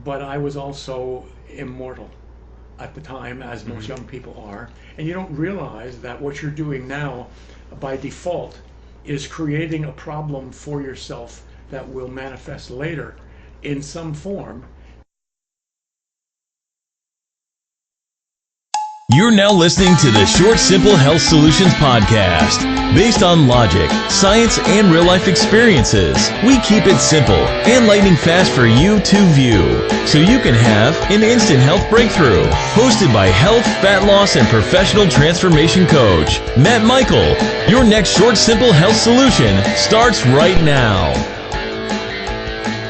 but I was also immortal at the time, as most young people are. And you don't realize that what you're doing now by default is creating a problem for yourself that will manifest later in some form. You're now listening to the Short Simple Health Solutions podcast. Based on logic, science, and real-life experiences, we keep it simple and lightning fast for you to view, so you can have an instant health breakthrough. Hosted by health, fat loss, and professional transformation coach, Matt Michael. Your next Short Simple Health Solution starts right now.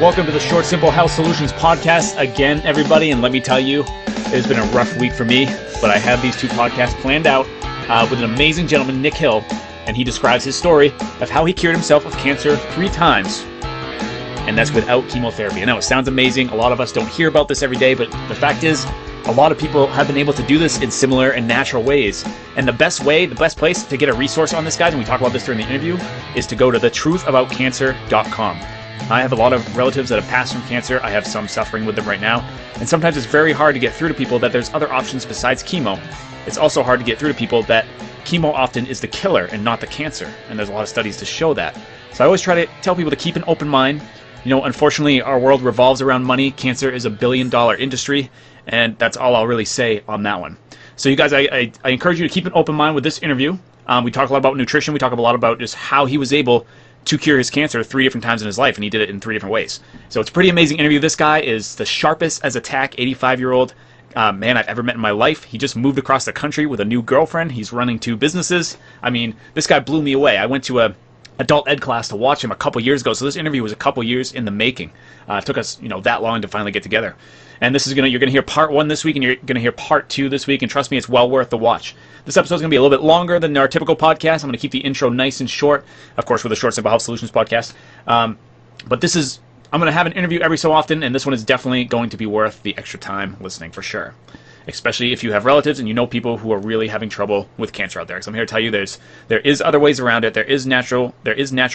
Welcome to the Short Simple Health Solutions podcast again, everybody, and let me tell you, it's been a rough week for me, but I have these two podcasts planned out with an amazing gentleman, Nick Hill, and he describes his story of how he cured himself of cancer 3 times, and that's without chemotherapy. I know it sounds amazing. A lot of us don't hear about this every day, but the fact is, a lot of people have been able to do this in similar and natural ways. And the best place to get a resource on this, guys, and we talk about this during the interview, is to go to thetruthaboutcancer.com. I have a lot of relatives that have passed from cancer. I have some suffering with them right now. And sometimes it's very hard to get through to people that there's other options besides chemo. It's also hard to get through to people that chemo often is the killer and not the cancer. And there's a lot of studies to show that. So I always try to tell people to keep an open mind. You know, unfortunately, our world revolves around money. Cancer is a billion-dollar industry. And that's all I'll really say on that one. So you guys, I encourage you to keep an open mind with this interview. We talk a lot about nutrition. We talk a lot about just how he was able to cure his cancer 3 different times in his life, and he did it in 3 different ways. So it's a pretty amazing interview. This guy is the sharpest as a tack 85-year-old man I've ever met in my life. He just moved across the country with a new girlfriend. He's running 2 businesses. I mean, this guy blew me away. I went to a adult ed class to watch him a couple years ago, so this interview was a couple years in the making. It took us, that long to finally get together. And this is you're gonna hear part 1 this week, and you're gonna hear part 2 this week, and trust me, it's well worth the watch. This episode is gonna be a little bit longer than our typical podcast. I'm gonna keep the intro nice and short, of course, with the Short Simple Health Solutions podcast. But I'm gonna have an interview every so often, and this one is definitely going to be worth the extra time listening for sure. Especially if you have relatives and you know people who are really having trouble with cancer out there. Because I'm here to tell you there is other ways around it. There is natural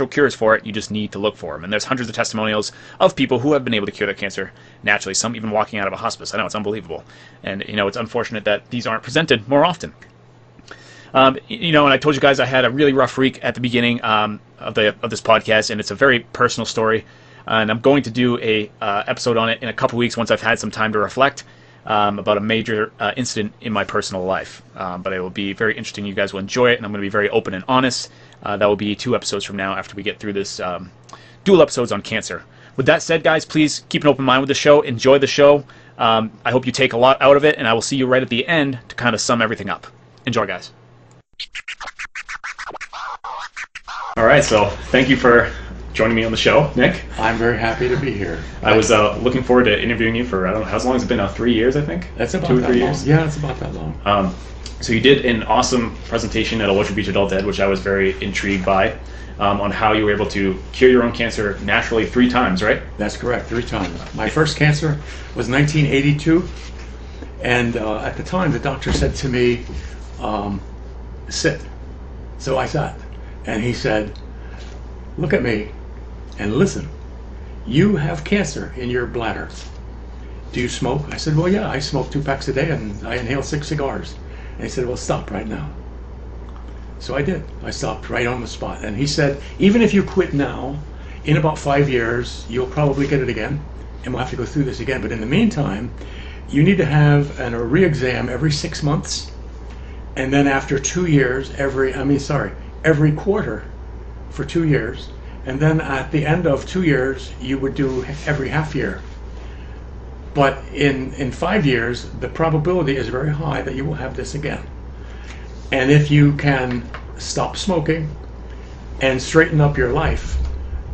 cures for it. You just need to look for them. And there's hundreds of testimonials of people who have been able to cure their cancer naturally. Some even walking out of a hospice. I know, it's unbelievable. And it's unfortunate that these aren't presented more often. And I told you guys I had a really rough week at the beginning of this podcast, and it's a very personal story. And I'm going to do a episode on it in a couple weeks once I've had some time to reflect about a major incident in my personal life. But it will be very interesting. You guys will enjoy it, and I'm going to be very open and honest. That will be 2 episodes from now after we get through this dual episodes on cancer. With that said, guys, please keep an open mind with the show. Enjoy the show. I hope you take a lot out of it, and I will see you right at the end to kind of sum everything up. Enjoy, guys. All right, so thank you for joining me on the show, Nick. I'm very happy to be here. I was looking forward to interviewing you for, I don't know, how long has it been now? 3 years, I think? That's about 2 or 3 that long. years? Yeah, it's about that long. So you did an awesome presentation at Orchard Beach Adult Ed, which I was very intrigued by, on how you were able to cure your own cancer naturally 3 times, right? That's correct, 3 times. My first cancer was 1982, and at the time the doctor said to me, sit. So I sat, and he said, look at me and listen. You have cancer in your bladder. Do you smoke? I said, well, yeah, I smoke 2 packs a day and I inhale 6 cigars. And he said, well, stop right now. So I did. I stopped right on the spot. And he said, even if you quit now, in about 5 years, you'll probably get it again, and we'll have to go through this again. But in the meantime, you need to have a re-exam every 6 months, and then after 2 years, every quarter for 2 years. And then at the end of 2 years, you would do every half year. But in 5 years, the probability is very high that you will have this again. And if you can stop smoking and straighten up your life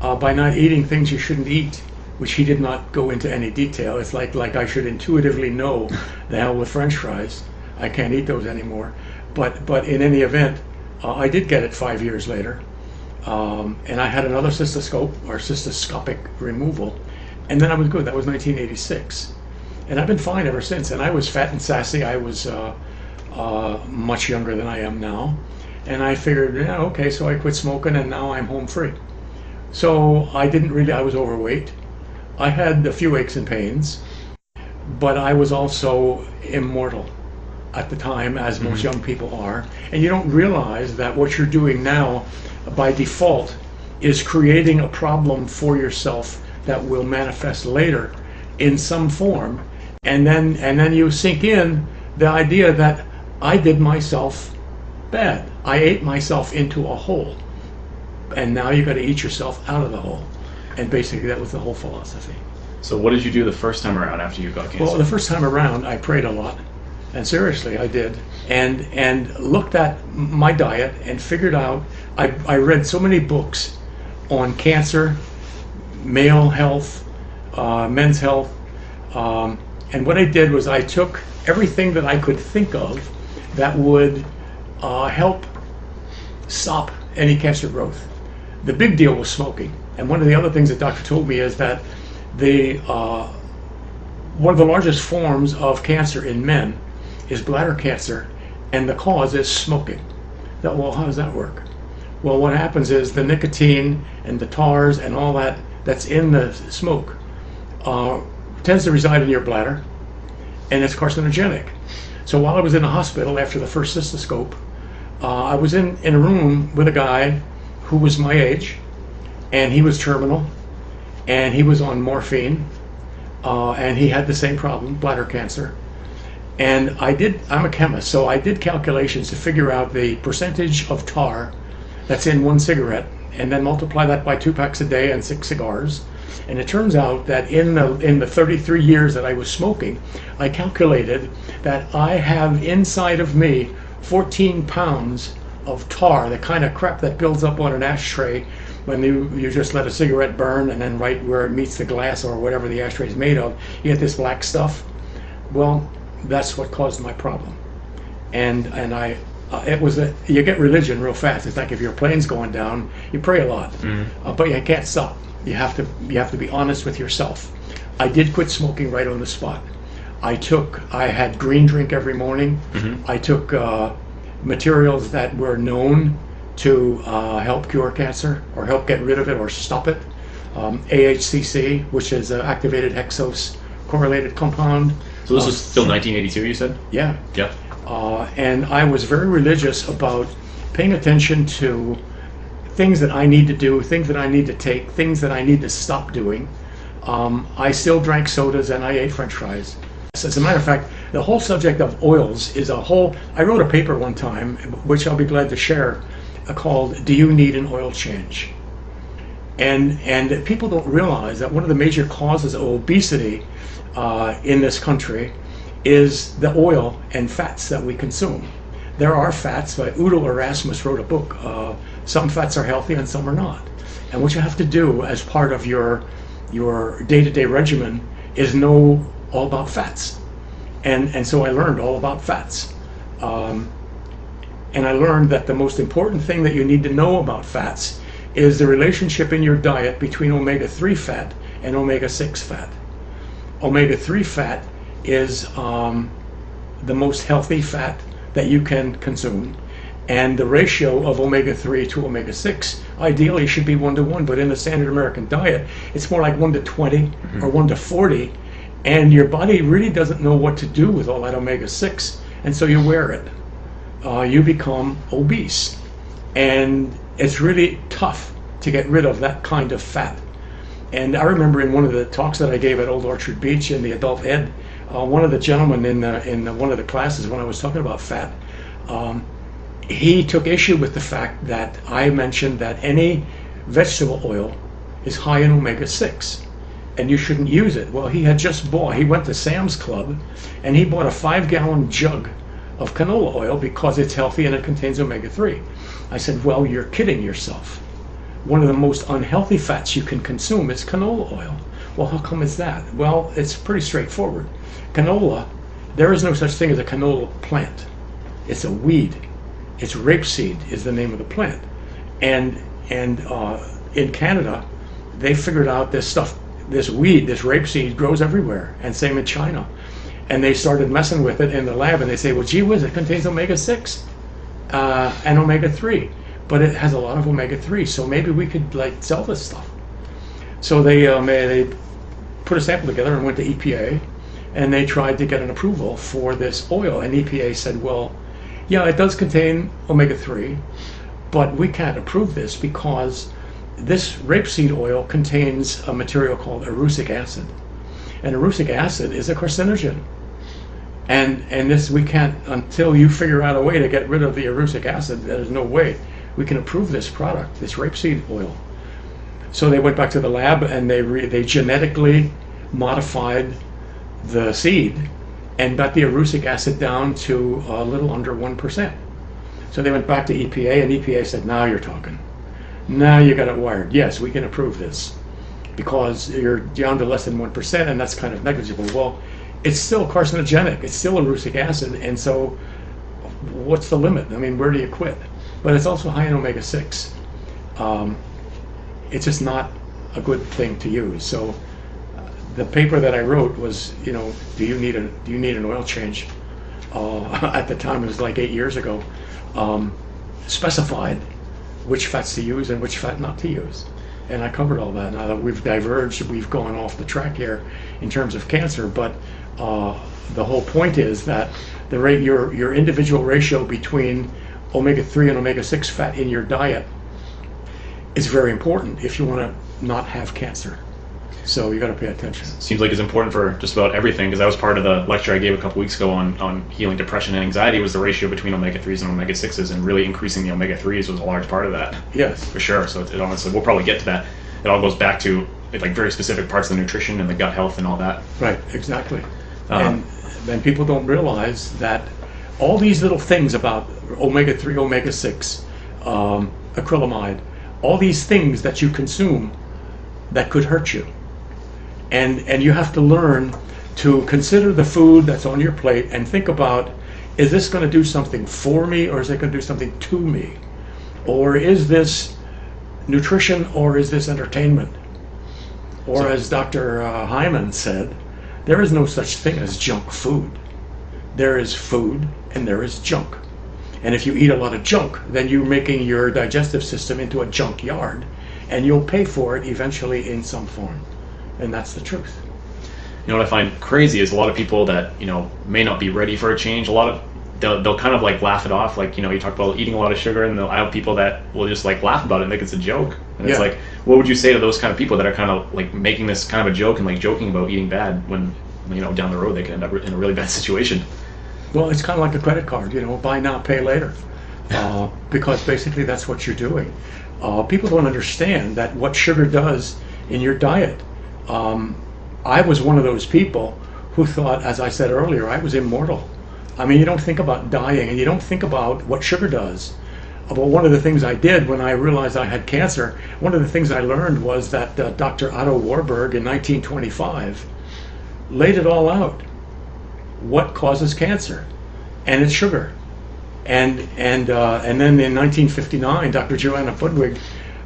by not eating things you shouldn't eat, which he did not go into any detail. It's like I should intuitively know the hell with French fries. I can't eat those anymore. But in any event, I did get it 5 years later. And I had another cystoscopic removal, and then I was good. That was 1986, and I've been fine ever since. And I was fat and sassy. I was much younger than I am now, and I figured, yeah, okay, so I quit smoking, and now I'm home free. So I was overweight. I had a few aches and pains, but I was also immortal at the time, as most young people are. And you don't realize that what you're doing now by default is creating a problem for yourself that will manifest later in some form. And then you sink in the idea that I did myself bad. I ate myself into a hole. And now you got to eat yourself out of the hole. And basically that was the whole philosophy. So what did you do the first time around after you got cancer? Well, the first time around, I prayed a lot. And seriously, I did. And looked at my diet and figured out, I read so many books on cancer, male health, men's health. And what I did was I took everything that I could think of that would help stop any cancer growth. The big deal was smoking. And one of the other things the doctor told me is that one of the largest forms of cancer in men is bladder cancer, and the cause is smoking. Well, how does that work? Well, what happens is the nicotine and the tars and all that's in the smoke tends to reside in your bladder, and it's carcinogenic. So while I was in the hospital after the first cystoscope, I was in a room with a guy who was my age, and he was terminal, and he was on morphine, and he had the same problem, bladder cancer. And I'm a chemist, so I did calculations to figure out the percentage of tar that's in one cigarette, and then multiply that by 2 packs a day and 6 cigars. And it turns out that in the 33 years that I was smoking, I calculated that I have inside of me 14 pounds of tar, the kind of crap that builds up on an ashtray when you just let a cigarette burn, and then right where it meets the glass or whatever the ashtray is made of, you get this black stuff. Well, that's what caused my problem. And you get religion real fast. It's like if your plane's going down, you pray a lot, but you can't stop. You have to be honest with yourself. I did quit smoking right on the spot. I had green drink every morning. I took materials that were known to help cure cancer or help get rid of it or stop it. AHCC, which is an activated hexose correlated compound. So this was still 1982, you said? Yeah. Yeah. And I was very religious about paying attention to things that I need to do, things that I need to take, things that I need to stop doing. I still drank sodas and I ate French fries. As a matter of fact, the whole subject of oils is I wrote a paper one time, which I'll be glad to share, called "Do You Need an Oil Change?" And people don't realize that one of the major causes of obesity in this country is the oil and fats that we consume. There are fats, but Udo Erasmus wrote a book, some fats are healthy and some are not. And what you have to do as part of your day-to-day regimen is know all about fats. And so I learned all about fats. And I learned that the most important thing that you need to know about fats is the relationship in your diet between omega-3 fat and omega-6 fat. Omega-3 fat is the most healthy fat that you can consume, and the ratio of omega-3 to omega-6 ideally should be 1-to-1, but in the standard American diet it's more like 1-to-20 or 1-to-40, and your body really doesn't know what to do with all that omega-6, and so you wear it. You become obese, and it's really tough to get rid of that kind of fat. And I remember in one of the talks that I gave at Old Orchard Beach in the adult ed, one of the gentlemen in one of the classes when I was talking about fat, he took issue with the fact that I mentioned that any vegetable oil is high in omega-6 and you shouldn't use it. Well, he went to Sam's Club and he bought a 5-gallon jug of canola oil because it's healthy and it contains omega-3. I said, well, you're kidding yourself. One of the most unhealthy fats you can consume is canola oil. Well, how come it's that? Well, it's pretty straightforward. Canola, there is no such thing as a canola plant. It's a weed. It's rapeseed is the name of the plant. And in Canada, they figured out this stuff, this weed, this rapeseed grows everywhere, and same in China. And they started messing with it in the lab, and they say, well, gee whiz, it contains omega-6 and omega-3, but it has a lot of omega-3, so maybe we could sell this stuff. So they put a sample together and went to EPA, and they tried to get an approval for this oil, and EPA said, well, yeah, it does contain omega-3, but we can't approve this because this rapeseed oil contains a material called erucic acid, and erucic acid is a carcinogen. And this, we can't, until you figure out a way to get rid of the erucic acid, there's no way we can approve this product, this rapeseed oil. So they went back to the lab and they genetically modified the seed and got the erucic acid down to a little under 1%. So they went back to EPA, and EPA said, now you're talking. Now you got it wired. Yes, we can approve this because you're down to less than 1%, and that's kind of negligible. Well, it's still carcinogenic. It's still erucic acid, and so what's the limit? I mean, where do you quit? But it's also high in omega-6. It's just not a good thing to use. So the paper that I wrote was, do you need an oil change? At the time, it was like 8 years ago. Specified which fats to use and which fat not to use. And I covered all that. Now that we've diverged, we've gone off the track here in terms of cancer, but the whole point is that your individual ratio between omega-3 and omega-6 fat in your diet is very important if you want to not have cancer. So you got to pay attention. Seems like it's important for just about everything, because that was part of the lecture I gave a couple weeks ago on healing depression and anxiety, was the ratio between omega-3s and omega-6s, and really increasing the omega-3s was a large part of that. Yes. For sure. So it honestly, we'll probably get to that. It all goes back to like very specific parts of the nutrition and the gut health and all that. Right, exactly. And people don't realize that all these little things about omega-3, omega-6, acrylamide, all these things that you consume that could hurt you. And you have to learn to consider the food that's on your plate and think about, is this going to do something for me, or is it going to do something to me? Or is this nutrition, or is this entertainment? Or as Dr. Hyman said, there is no such thing as junk food. There is food and there is junk. And if you eat a lot of junk, then you're making your digestive system into a junkyard, and you'll pay for it eventually in some form. And that's the truth. You know what I find crazy is a lot of people that, may not be ready for a change. A lot of they'll kind of like laugh it off. Like, you talk about eating a lot of sugar, and I have people that will just like laugh about it and think it's a joke. And it's like, what would you say to those kind of people that are kind of like making this kind of a joke and like joking about eating bad when, down the road they can end up in a really bad situation? Well, it's kind of like a credit card, buy now, pay later. Because basically that's what you're doing. People don't understand that what sugar does in your diet. I was one of those people who thought, as I said earlier, I was immortal. I mean, you don't think about dying, and you don't think about what sugar does. But one of the things I did when I realized I had cancer, one of the things I learned was that Dr. Otto Warburg in 1925 laid it all out. What causes cancer? And it's sugar. And then in 1959, Dr. Joanna Budwig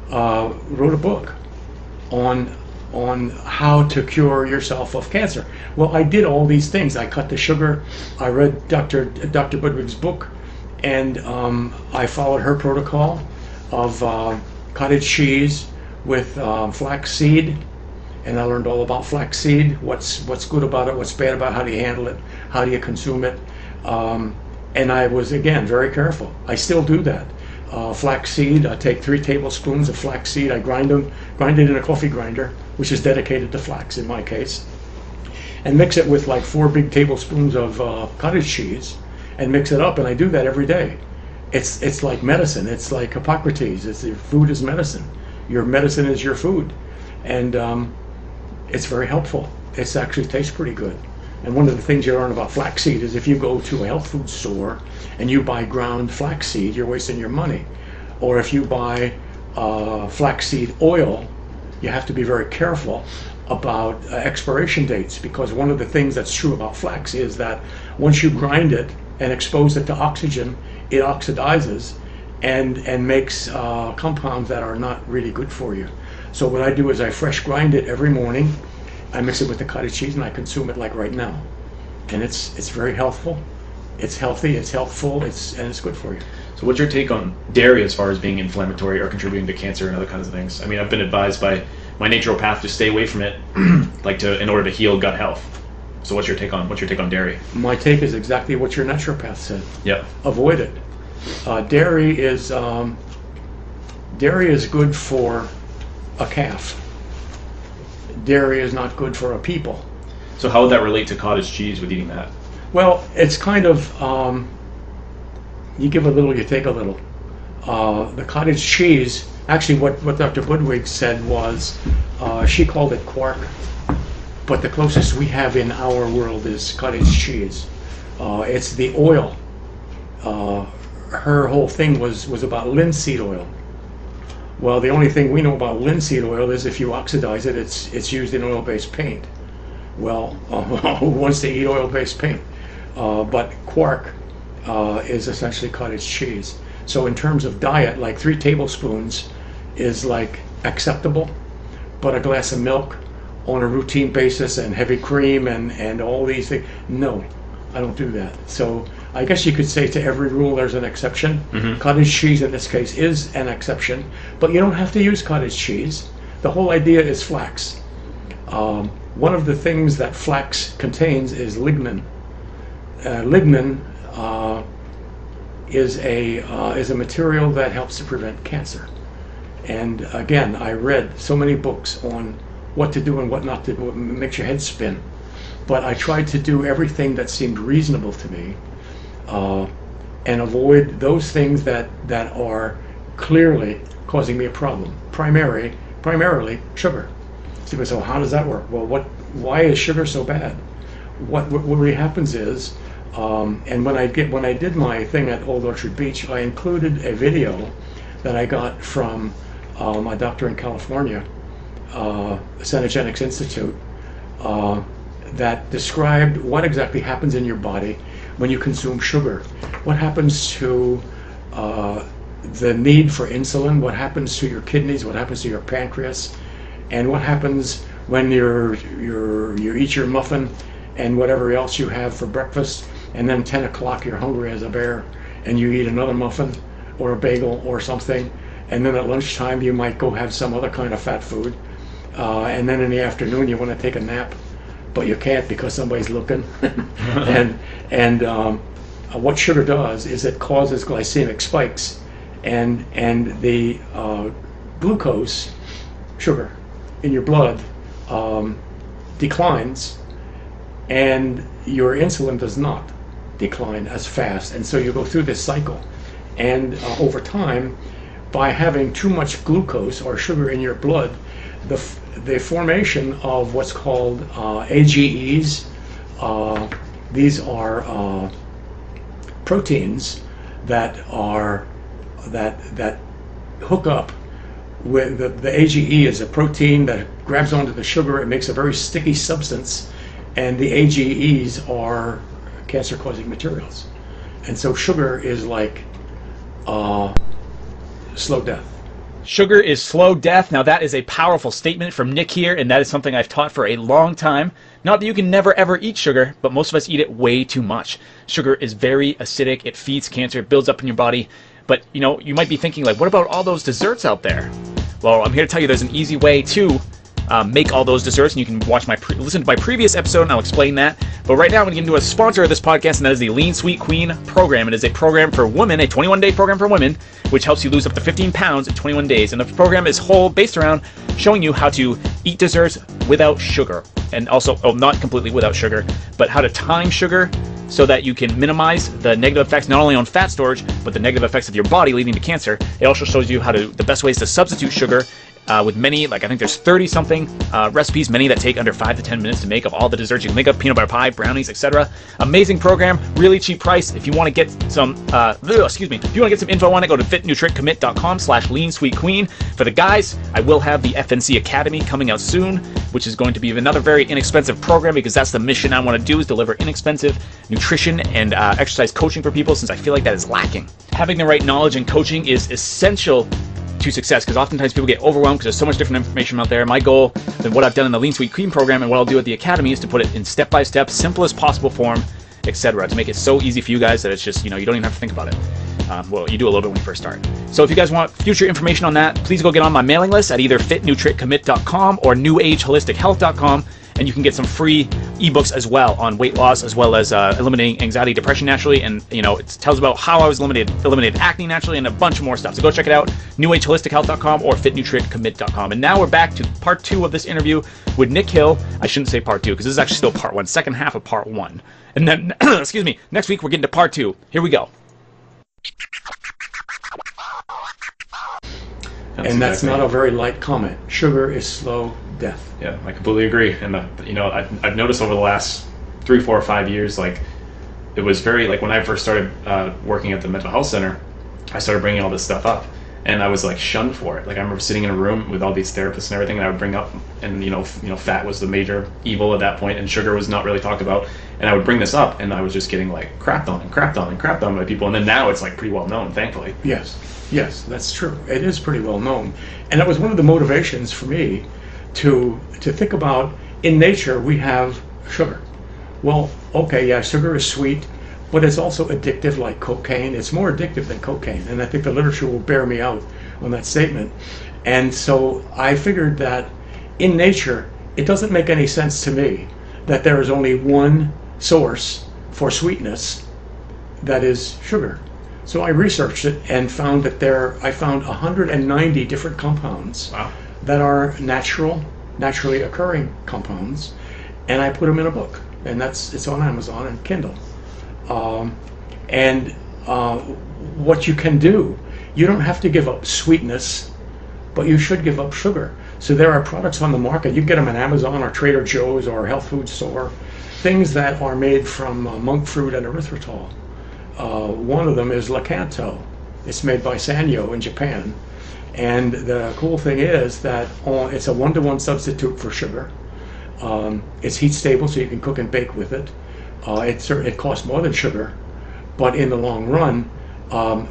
wrote a book on how to cure yourself of cancer. Well, I did all these things. I cut the sugar. I read Dr. Budwig's book, and I followed her protocol of cottage cheese with flax seed, and I learned all about flax seed. What's good about it? What's bad about it? How do you handle it? How do you consume it? And I was, again, very careful. I still do that. Flax seed, I take 3 tablespoons of flax seed, I grind it in a coffee grinder, which is dedicated to flax in my case, and mix it with like 4 big tablespoons of cottage cheese, and mix it up, and I do that every day. It's like medicine. It's like Hippocrates. Your food is medicine. Your medicine is your food. And it's very helpful. It actually tastes pretty good. And one of the things you learn about flaxseed is if you go to a health food store and you buy ground flaxseed, you're wasting your money. Or if you buy flaxseed oil, you have to be very careful about expiration dates, because one of the things that's true about flax is that once you grind it and expose it to oxygen, it oxidizes and makes compounds that are not really good for you. So what I do is I fresh grind it every morning. I mix it with the cottage cheese and I consume it like right now. And it's very healthful. It's healthy, it's healthful, and it's good for you. So what's your take on dairy as far as being inflammatory or contributing to cancer and other kinds of things? I mean, I've been advised by my naturopath to stay away from it in order to heal gut health. So what's your take on dairy? My take is exactly what your naturopath said. Yep. Avoid it. Dairy is good for a calf. Dairy is not good for a people. So how would that relate to cottage cheese with eating that? Well, it's kind of you give a little, you take a little. The cottage cheese, actually what Dr. Budwig said was, she called it quark, but the closest we have in our world is cottage cheese. It's the oil. Her whole thing was about linseed oil. Well, the only thing we know about linseed oil is if you oxidize it, it's used in oil-based paint. Well, who wants to eat oil-based paint? But quark is essentially cottage cheese. So in terms of diet, like 3 tablespoons is like acceptable, but a glass of milk on a routine basis and heavy cream and all these things, no, I don't do that. So I guess you could say to every rule there's an exception. Mm-hmm. Cottage cheese in this case is an exception, but you don't have to use cottage cheese. The whole idea is flax. One of the things that flax contains is lignin. Lignin is a material that helps to prevent cancer. And again, I read so many books on what to do and what not to do. It makes your head spin. But I tried to do everything that seemed reasonable to me, and avoid those things that are clearly causing me a problem. Primarily sugar. So how does that work? Well, why is sugar so bad? What really happens is, and when I did my thing at Old Orchard Beach, I included a video that I got from a doctor in California, Cenogenics Institute, that described what exactly happens in your body when you consume sugar. What happens to the need for insulin? What happens to your kidneys? What happens to your pancreas? And what happens when you eat your muffin and whatever else you have for breakfast, and then 10 o'clock you're hungry as a bear and you eat another muffin or a bagel or something, and then at lunchtime you might go have some other kind of fat food, and then in the afternoon you want to take a nap, but you can't because somebody's looking. and what sugar does is it causes glycemic spikes, and the glucose, sugar, in your blood declines, and your insulin does not decline as fast, and so you go through this cycle. And over time, by having too much glucose or sugar in your blood, the formation of what's called AGEs, these are proteins that hook up with the AGE is a protein that grabs onto the sugar. It makes a very sticky substance, and the AGEs are cancer-causing materials. And so sugar is like slow death. Sugar is slow death. Now that is a powerful statement from Nick here, and that is something I've taught for a long time. Not that you can never ever eat sugar, but most of us eat it way too much. Sugar is very acidic. It feeds cancer. It builds up in your body. But you know, you might be thinking like, what about all those desserts out there? Well, I'm here to tell you there's an easy way to make all those desserts, and you can watch listen to my previous episode and I'll explain that. But right now I'm going to get into a sponsor of this podcast, and that is the Lean Sweet Queen program. It is a program for women, a 21-day program for women, which helps you lose up to 15 pounds in 21 days. And the program is based around showing you how to eat desserts without sugar, and also, not completely without sugar, but how to time sugar so that you can minimize the negative effects not only on fat storage, but the negative effects of your body leading to cancer. It also shows you the best ways to substitute sugar with many, like I think there's 30-something recipes, many that take under 5 to 10 minutes to make, of all the desserts you can think of, peanut butter pie, brownies, etc. Amazing program, really cheap price. If you want to get some, if you want to get some info on it, go to fitnutriccommit.com/leansweetqueen. For the guys, I will have the FNC Academy coming out soon, which is going to be another very inexpensive program, because that's the mission I want to do, is deliver inexpensive nutrition and exercise coaching for people, since I feel like that is lacking. Having the right knowledge and coaching is essential to success, because oftentimes people get overwhelmed because there's so much different information out there. My goal, and what I've done in the Lean Sweet Queen program and what I'll do at the Academy, is to put it in step-by-step, simplest possible form, etc., to make it so easy for you guys that it's just, you don't even have to think about it. Well, you do a little bit when you first start. So if you guys want future information on that, please go get on my mailing list at either fitnutritcommit.com or newageholistichealth.com, and you can get some free ebooks as well on weight loss, as well as eliminating anxiety, depression naturally, and it tells about how I was eliminated acne naturally, and a bunch more stuff. So go check it out, newageholistichealth.com or fitnutritcommit.com. And now we're back to part 2 of this interview with Nick Hill. I shouldn't say part 2 because this is actually still part 1, second half of part 1. And then, excuse me, next week we're getting to part 2. Here we go. And that's not a very light comment. Sugar is slow death. Yeah, I completely agree. And I've noticed over the last 3, 4, or 5 years, like it was very like when I first started working at the mental health center, I started bringing all this stuff up, and I was like shunned for it. Like I remember sitting in a room with all these therapists and everything, and I would bring up, and fat was the major evil at that point, and sugar was not really talked about, and I would bring this up, and I was just getting like crapped on by people, and then now it's like pretty well known, thankfully. Yes, that's true. It is pretty well known, and that was one of the motivations for me to think about, in nature we have sugar. Well, okay, yeah, sugar is sweet, but it's also addictive like cocaine. It's more addictive than cocaine, and I think the literature will bear me out on that statement. And so I figured that in nature, it doesn't make any sense to me that there is only one source for sweetness, that is sugar. So I researched it and found that I found 190 different compounds. Wow. That are naturally occurring compounds, and I put them in a book, and it's on Amazon and Kindle. What you can do, you don't have to give up sweetness, but you should give up sugar. So there are products on the market, you can get them on Amazon or Trader Joe's or health food store, things that are made from monk fruit and erythritol. One of them is Lakanto. It's made by Sanyo in Japan. And the cool thing is that it's a 1-to-1 substitute for sugar. It's heat stable, so you can cook and bake with it. It costs more than sugar, but in the long run,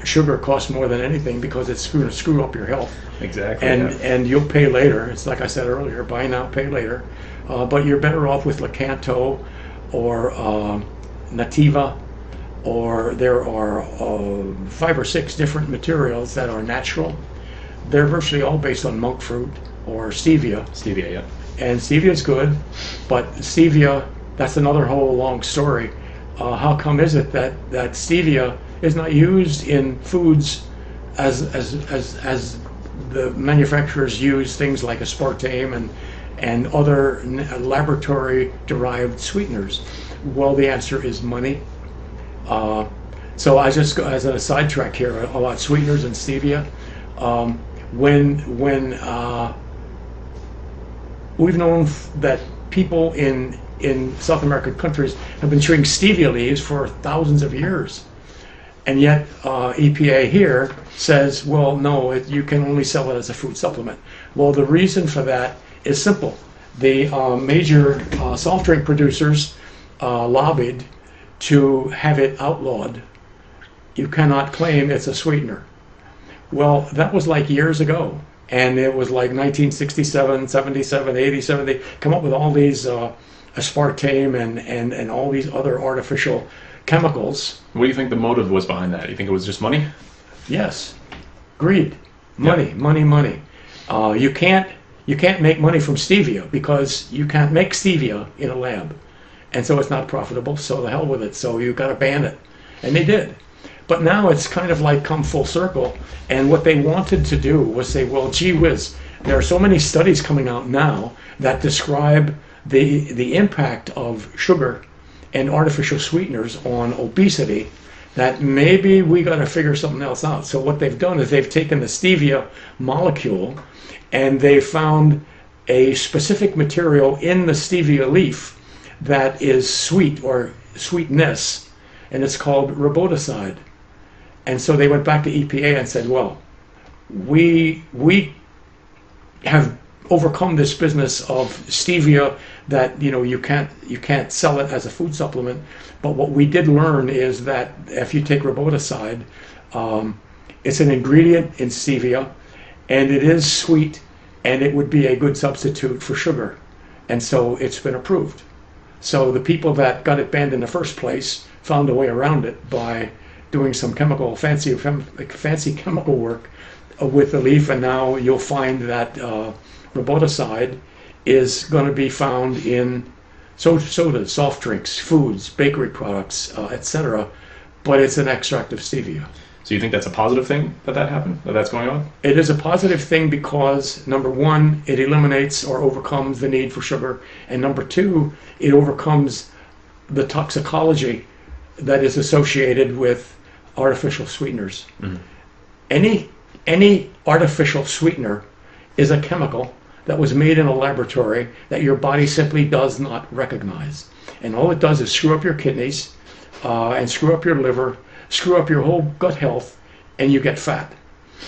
sugar costs more than anything because it's going to screw up your health. Exactly. And you'll pay later. It's like I said earlier, buy now, pay later. But you're better off with Lakanto or Nativa, or there are 5 or 6 different materials that are natural. They're virtually all based on monk fruit or stevia. Stevia, yeah. And stevia is good, but stevia, that's another whole long story. How come is it that stevia is not used in foods as the manufacturers use things like aspartame and other laboratory-derived sweeteners? Well, the answer is money. So I just, as a sidetrack here, about sweeteners and stevia. When we've known that people in South American countries have been chewing stevia leaves for thousands of years, and yet EPA here says, well, no, you can only sell it as a food supplement. Well, the reason for that is simple. The major soft drink producers lobbied to have it outlawed. You cannot claim it's a sweetener. Well, that was like years ago, and it was like 1967, 77, 87. They come up with all these aspartame and all these other artificial chemicals. What do you think the motive was behind that? You think it was just money? Yes, greed, money, Yep. money. You can't make money from stevia because you can't make stevia in a lab, and so it's not profitable. So the hell with it. So you got to ban it, and they did. But now it's kind of like come full circle, and what they wanted to do was say, well, gee whiz, there are so many studies coming out now that describe the impact of sugar and artificial sweeteners on obesity, that maybe we got to figure something else out. So what they've done is they've taken the stevia molecule and they found a specific material in the stevia leaf that is sweet or sweetness, and it's called riboside. And so they went back to EPA and said, well, we have overcome this business of stevia that you can't sell it as a food supplement, but what we did learn is that if you take riboside, it's an ingredient in stevia, and it is sweet, and it would be a good substitute for sugar, and so it's been approved. So the people that got it banned in the first place found a way around it by doing some fancy chemical work with the leaf, and now you'll find that roboticide is going to be found in sodas, soft drinks, foods, bakery products, etc. But it's an extract of stevia. So you think that's a positive thing that happened, that's going on? It is a positive thing because, number one, it eliminates or overcomes the need for sugar, and number two, it overcomes the toxicology that is associated with artificial sweeteners. Mm-hmm. Any artificial sweetener is a chemical that was made in a laboratory that your body simply does not recognize. And all it does is screw up your kidneys and screw up your liver, screw up your whole gut health, and you get fat.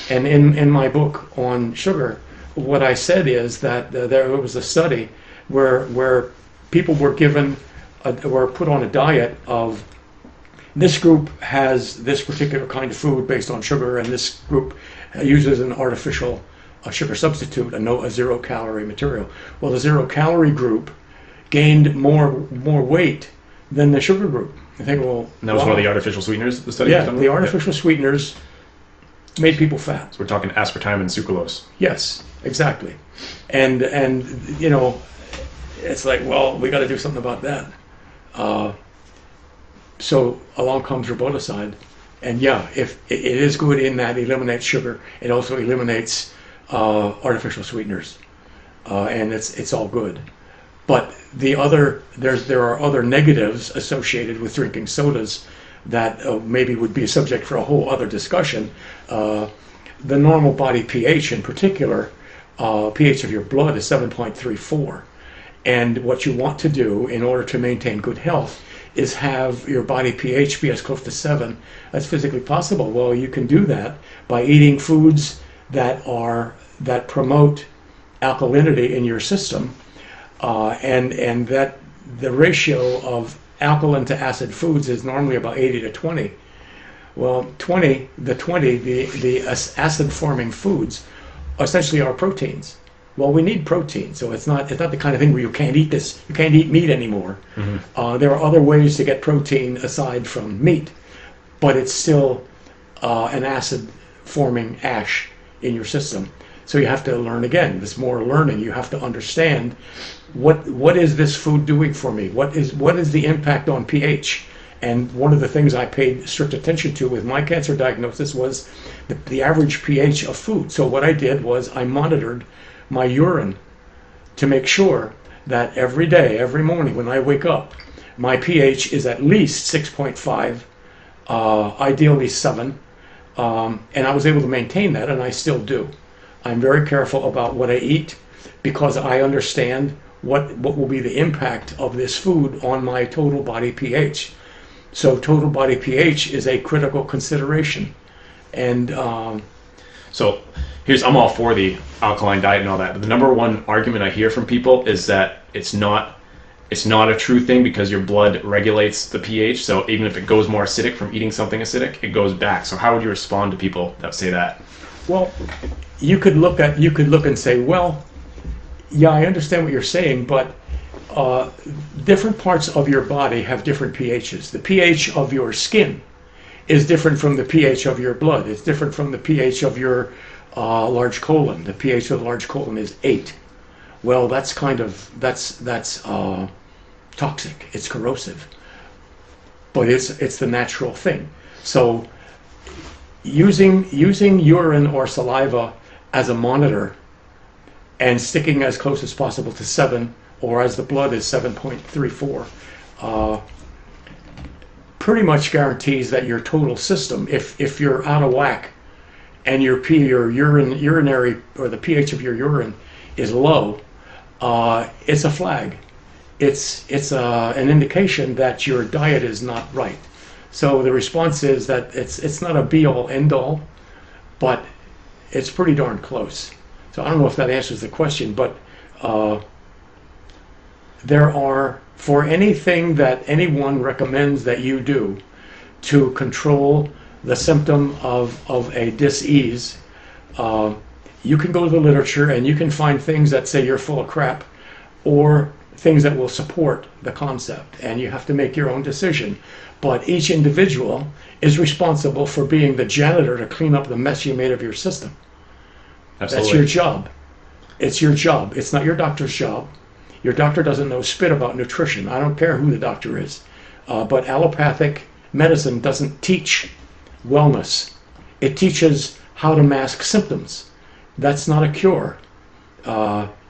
And in my book on sugar, what I said is that there was a study where people were were put on a diet of, this group has this particular kind of food based on sugar, and this group uses an artificial sugar substitute, a zero-calorie material. Well, the zero-calorie group gained more weight than the sugar group. I think, well, and that was one of the artificial sweeteners, the study? Yeah, the artificial sweeteners made people fat. So we're talking aspartame and sucralose. Yes, exactly. And you know, it's like, well, we got to do something about that. So along comes roboticide, and yeah, if it is good in that it eliminates sugar, it also eliminates artificial sweeteners, and it's all good. But there are other negatives associated with drinking sodas that maybe would be a subject for a whole other discussion. The normal body pH, in particular, pH of your blood is 7.34, and what you want to do in order to maintain good health is have your body pH be as close to 7 as physically possible. Well, you can do that by eating foods that promote alkalinity in your system, and that the ratio of alkaline to acid foods is normally about 80 to 20. Well, the acid forming foods essentially are proteins. Well, we need protein, so it's not the kind of thing where you can't eat this, you can't eat meat anymore. Mm-hmm. There are other ways to get protein aside from meat, but it's still an acid forming ash in your system. So you have to learn again. There's more learning. You have to understand what is this food doing for me? What is the impact on pH? And one of the things I paid strict attention to with my cancer diagnosis was the average pH of food. So what I did was I monitored my urine to make sure that every day, every morning when I wake up, my pH is at least 6.5, ideally 7, and I was able to maintain that, and I still do. I'm very careful about what I eat because I understand what will be the impact of this food on my total body pH. So total body pH is a critical consideration. And so I'm all for the alkaline diet and all that, but the number one argument I hear from people is that it's not a true thing because your blood regulates the pH. So even if it goes more acidic from eating something acidic, it goes back. So how would you respond to people that say that? Well, you could look and say, well, yeah, I understand what you're saying, but different parts of your body have different pHs. The pH of your skin is different from the pH of your blood. It's different from the pH of your large colon. The pH of the large colon is 8. Well, that's toxic. It's corrosive, but it's the natural thing. So using urine or saliva as a monitor and sticking as close as possible to 7, or as the blood is 7.34, pretty much guarantees that your total system, if you're out of whack and your urinary or the pH of your urine is low, it's a flag. It's an indication that your diet is not right. So the response is that it's not a be-all, end-all, but it's pretty darn close. So I don't know if that answers the question, but there are, for anything that anyone recommends that you do to control the symptom of a dis-ease, you can go to the literature and you can find things that say you're full of crap, or things that will support the concept, and you have to make your own decision. But each individual is responsible for being the janitor to clean up the mess you made of your system. Absolutely. That's your job. It's your job. It's not your doctor's job. Your doctor doesn't know spit about nutrition. I don't care who the doctor is. But allopathic medicine doesn't teach wellness. It teaches how to mask symptoms. That's not a cure.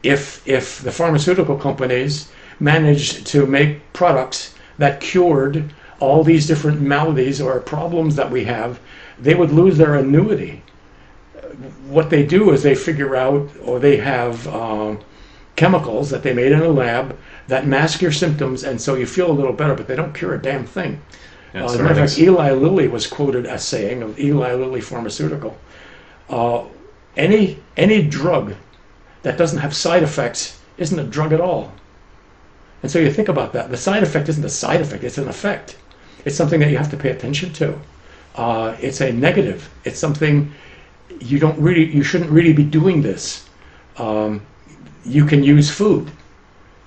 If the pharmaceutical companies managed to make products that cured all these different maladies or problems that we have, they would lose their annuity. What they do is they figure out, or they have chemicals that they made in a lab that mask your symptoms, and so you feel a little better, but they don't cure a damn thing. As a matter of fact, Eli Lilly was quoted as saying, of Eli Lilly Pharmaceutical, any drug that doesn't have side effects isn't a drug at all. And so you think about that. The side effect isn't a side effect, it's an effect. It's something that you have to pay attention to. It's a negative. It's something you shouldn't really be doing this. You can use food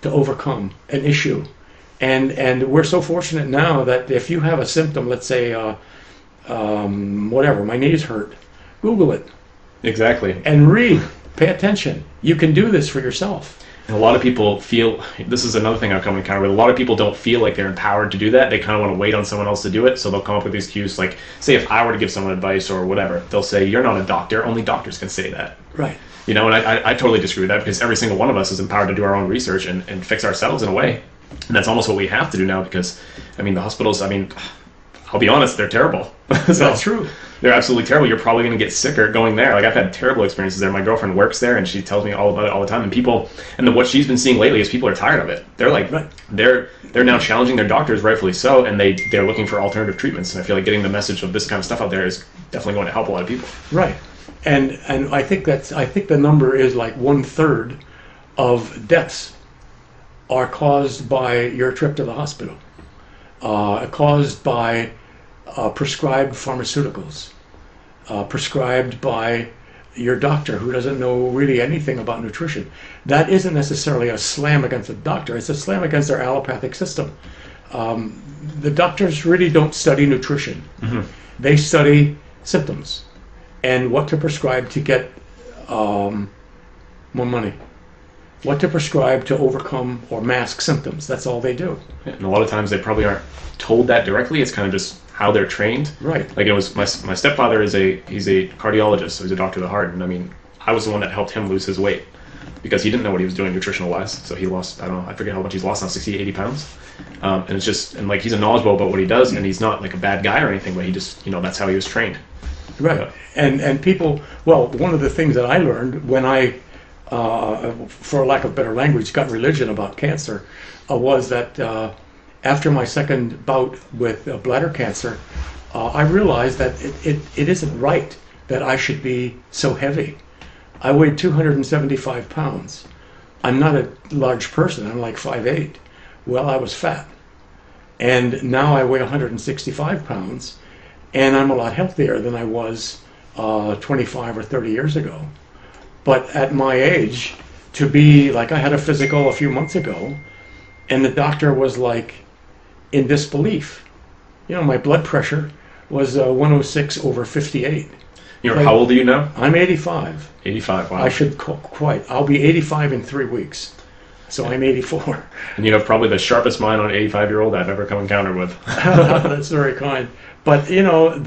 to overcome an issue. And we're so fortunate now that if you have a symptom, let's say, whatever, my knees hurt, Google it. Exactly. And read, pay attention. You can do this for yourself. And a lot of people feel, this is another thing I've come in encounter with, a lot of people don't feel like they're empowered to do that. They kind of want to wait on someone else to do it, so they'll come up with these cues, like, say if I were to give someone advice or whatever, they'll say, you're not a doctor, only doctors can say that. Right. You know, and I totally disagree with that, because every single one of us is empowered to do our own research and fix ourselves in a way. And that's almost what we have to do now, because, I mean, the hospitals, I mean, I'll be honest, they're terrible. So, that's true. They're absolutely terrible. You're probably going to get sicker going there. Like, I've had terrible experiences there. My girlfriend works there, and she tells me all about it all the time. And what she's been seeing lately is people are tired of it. They're like, right. they're now challenging their doctors, rightfully so, and they're looking for alternative treatments. And I feel like getting the message of this kind of stuff out there is definitely going to help a lot of people. Right. And I think the number is like 1/3 of deaths are caused by your trip to the hospital, caused by prescribed pharmaceuticals, prescribed by your doctor who doesn't know really anything about nutrition. That isn't necessarily a slam against the doctor, it's a slam against our allopathic system. The doctors really don't study nutrition. Mm-hmm. They study symptoms and what to prescribe to get more money. What to prescribe to overcome or mask symptoms. That's all they do. And a lot of times they probably aren't told that directly. It's kind of just how they're trained. Right. Like, it was my stepfather he's a cardiologist, so he's a doctor of the heart. And I mean, I was the one that helped him lose his weight because he didn't know what he was doing nutritional wise. So he lost, I don't know, I forget how much he's lost now, 60, 80 pounds. And it's just, and like, he's knowledgeable about what he does, and he's not like a bad guy or anything, but he just, you know, that's how he was trained. Right. And people, well, one of the things that I learned when I, for lack of better language, got religion about cancer, was that after my second bout with bladder cancer, I realized that it isn't right that I should be so heavy. I weighed 275 pounds. I'm not a large person, I'm like 5'8". Well, I was fat. And now I weigh 165 pounds, and I'm a lot healthier than I was 25 or 30 years ago. But at my age, to be like, I had a physical a few months ago, and the doctor was like in disbelief. You know, my blood pressure was 106 over 58. You're how old are you now? I'm 85. 85, wow. I should I'll be 85 in 3 weeks. So I'm 84. And you have probably the sharpest mind on an 85-year-old I've ever come encounter with. That's very kind. But, you know,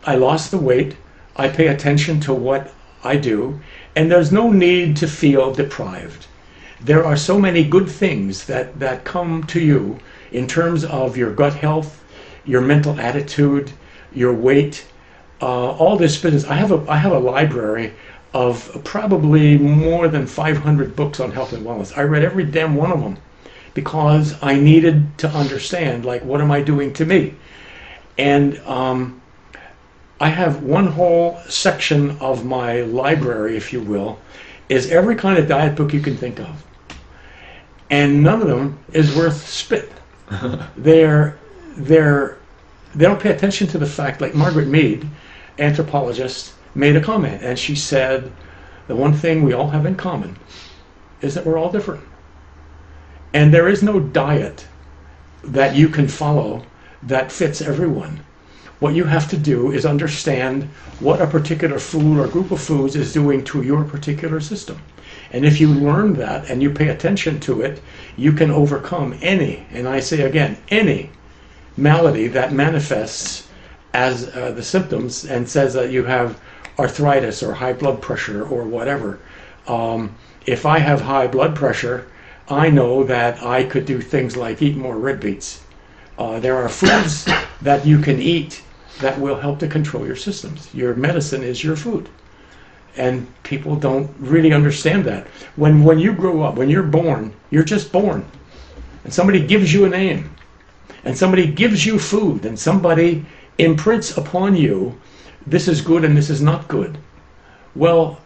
I lost the weight. I pay attention to what I do, and there's no need to feel deprived. There are so many good things that come to you in terms of your gut health, your mental attitude, your weight, all this business. I have a library of probably more than 500 books on health and wellness. I read every damn one of them because I needed to understand, like, what am I doing to me? And I have one whole section of my library, if you will, is every kind of diet book you can think of. And none of them is worth spit. They don't pay attention to the fact, like Margaret Mead, anthropologist, made a comment, and she said, the one thing we all have in common is that we're all different. And there is no diet that you can follow that fits everyone. What you have to do is understand what a particular food or group of foods is doing to your particular system. And if you learn that and you pay attention to it, you can overcome any, and I say again, any malady that manifests as the symptoms and says that you have arthritis or high blood pressure or whatever. If I have high blood pressure, I know that I could do things like eat more red beets. There are foods that you can eat that will help to control your systems. Your medicine is your food. And people don't really understand that. When you grow up, when you're born, you're just born. And somebody gives you a name. And somebody gives you food. And somebody imprints upon you, this is good and this is not good. Well,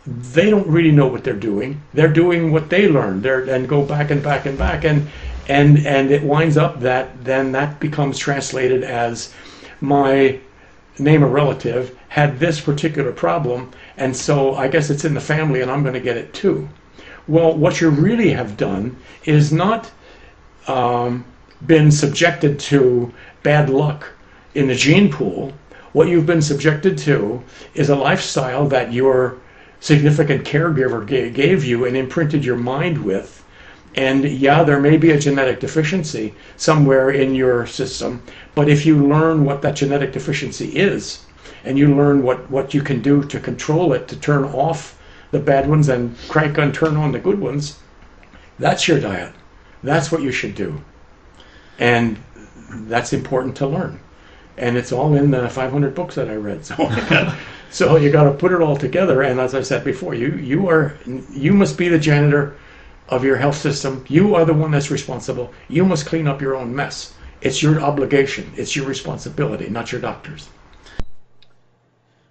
they don't really know what they're doing. They're doing what they learned. And go back and back and back. And it winds up that then that becomes translated as, my name a relative had this particular problem, and so I guess it's in the family and I'm going to get it too. Well, what you really have done is not been subjected to bad luck in the gene pool. What you've been subjected to is a lifestyle that your significant caregiver gave you and imprinted your mind with. And yeah, there may be a genetic deficiency somewhere in your system, but if you learn what that genetic deficiency is, and you learn what you can do to control it, to turn off the bad ones and crank and turn on the good ones, that's your diet. That's what you should do. And that's important to learn. And it's all in the 500 books that I read. So you got to put it all together. And as I said before, you must be the janitor of your health system. You are the one that's responsible. You must clean up your own mess. It's your obligation. It's your responsibility, not your doctor's.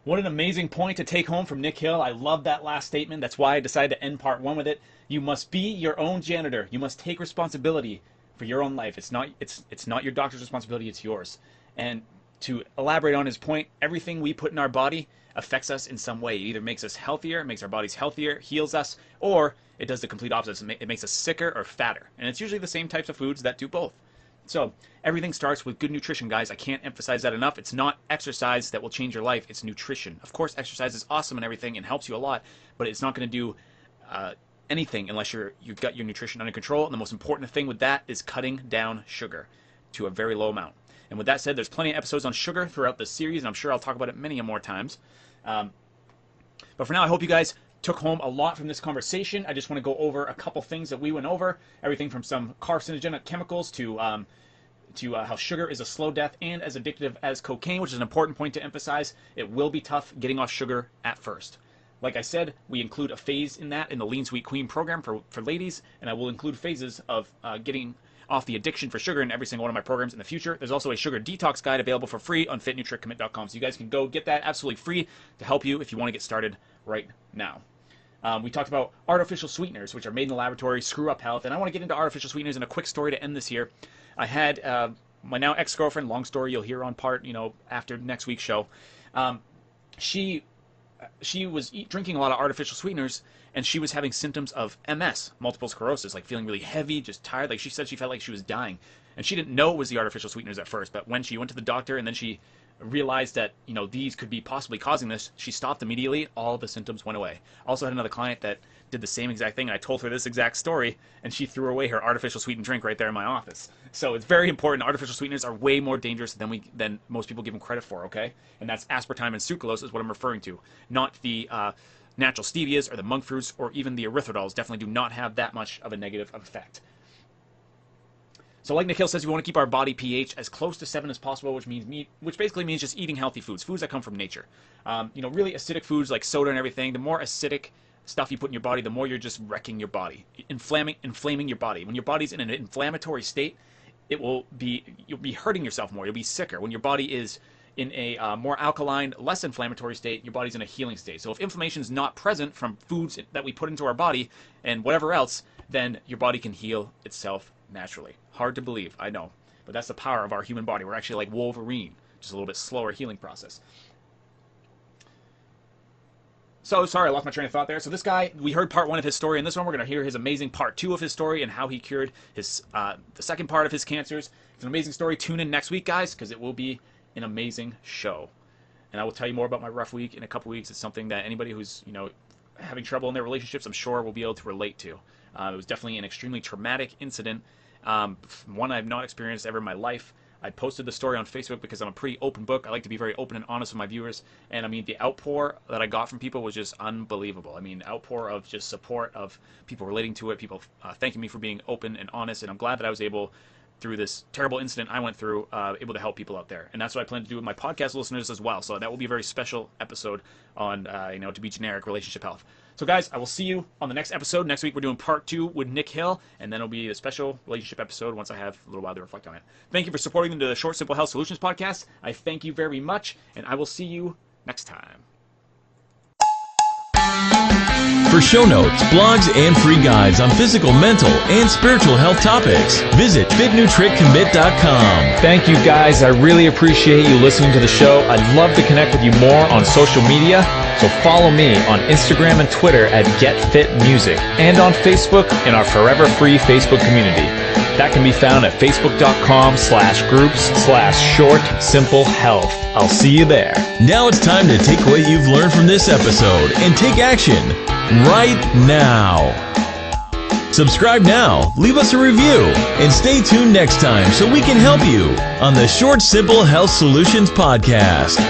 What an amazing point to take home from Nick Hill. I love that last statement. That's why I decided to end part one with it. You must be your own janitor. You must take responsibility for your own life. It's not your doctor's responsibility, it's yours. And to elaborate on his point, everything we put in our body affects us in some way. It either makes us healthier, makes our bodies healthier, heals us, or it does the complete opposite. It makes us sicker or fatter. And it's usually the same types of foods that do both. So everything starts with good nutrition, guys. I can't emphasize that enough. It's not exercise that will change your life. It's nutrition. Of course, exercise is awesome and everything and helps you a lot, but it's not going to do anything unless you've got your nutrition under control. And the most important thing with that is cutting down sugar to a very low amount. And with that said, there's plenty of episodes on sugar throughout this series, and I'm sure I'll talk about it many more times. But for now, I hope you guys took home a lot from this conversation. I just want to go over a couple things that we went over. Everything from some carcinogenic chemicals to how sugar is a slow death and as addictive as cocaine, which is an important point to emphasize. It will be tough getting off sugar at first. Like I said, we include a phase in that in the Lean Sweet Queen program for ladies, and I will include phases of getting off the addiction for sugar in every single one of my programs in the future. There's also a sugar detox guide available for free on fitnutricommit.com, so you guys can go get that absolutely free to help you if you want to get started right now. We talked about artificial sweeteners, which are made in the laboratory, screw up health, and I want to get into artificial sweeteners in a quick story to end this here. I had my now ex-girlfriend, long story you'll hear on part, after next week's show. She was drinking a lot of artificial sweeteners, and she was having symptoms of MS, multiple sclerosis, like feeling really heavy, just tired. Like she said, she felt like she was dying, and she didn't know it was the artificial sweeteners at first. But when she went to the doctor and then she realized that these could be possibly causing this, she stopped immediately. All the symptoms went away. Also had another client that did the same exact thing, and I told her this exact story, and she threw away her artificial sweetened drink right there in my office. So it's very important. Artificial sweeteners are way more dangerous than most people give them credit for, okay? And that's aspartame and sucralose is what I'm referring to, not the natural stevias or the monk fruits or even the erythrodols. Definitely do not have that much of a negative effect. So like Nick Hill says, we want to keep our body pH as close to 7 as possible, which basically means just eating healthy foods that come from nature. Really acidic foods like soda and everything, the more acidic stuff you put in your body, the more you're just wrecking your body, inflaming your body. When your body's in an inflammatory state, you'll be hurting yourself more. You'll be sicker. When your body is in a more alkaline, less inflammatory state, your body's in a healing state. So if inflammation is not present from foods that we put into our body and whatever else, then your body can heal itself naturally. Hard to believe, I know, but that's the power of our human body. We're actually like Wolverine, just a little bit slower healing process. So sorry, I lost my train of thought there. So this guy, we heard part 1 of his story. In this one, we're going to hear his amazing part 2 of his story and how he cured his the second part of his cancers. It's an amazing story. Tune in next week, guys, because it will be an amazing show. And I will tell you more about my rough week in a couple weeks. It's something that anybody who's, having trouble in their relationships, I'm sure will be able to relate to. It was definitely an extremely traumatic incident, one I've not experienced ever in my life. I posted the story on Facebook because I'm a pretty open book. I like to be very open and honest with my viewers. And I mean, the outpour that I got from people was just unbelievable. I mean, outpour of just support, of people relating to it, people thanking me for being open and honest. And I'm glad that I was able, through this terrible incident I went through, able to help people out there. And that's what I plan to do with my podcast listeners as well. So that will be a very special episode on, to be generic, relationship health. So guys, I will see you on the next episode. Next week we're doing part 2 with Nick Hill, and then it'll be a special relationship episode once I have a little while to reflect on it. Thank you for supporting the Short Simple Health Solutions podcast. I thank you very much, and I will see you next time. For show notes, blogs, and free guides on physical, mental, and spiritual health topics, visit fitnutriccommit.com. Thank you guys. I really appreciate you listening to the show. I'd love to connect with you more on social media. So follow me on Instagram and Twitter at GetFitMusic and on Facebook in our Forever Free Facebook community. That can be found at facebook.com/groups/short-simple-health. I'll see you there. Now it's time to take what you've learned from this episode and take action right now. Subscribe now, leave us a review, and stay tuned next time so we can help you on the Short Simple Health Solutions podcast.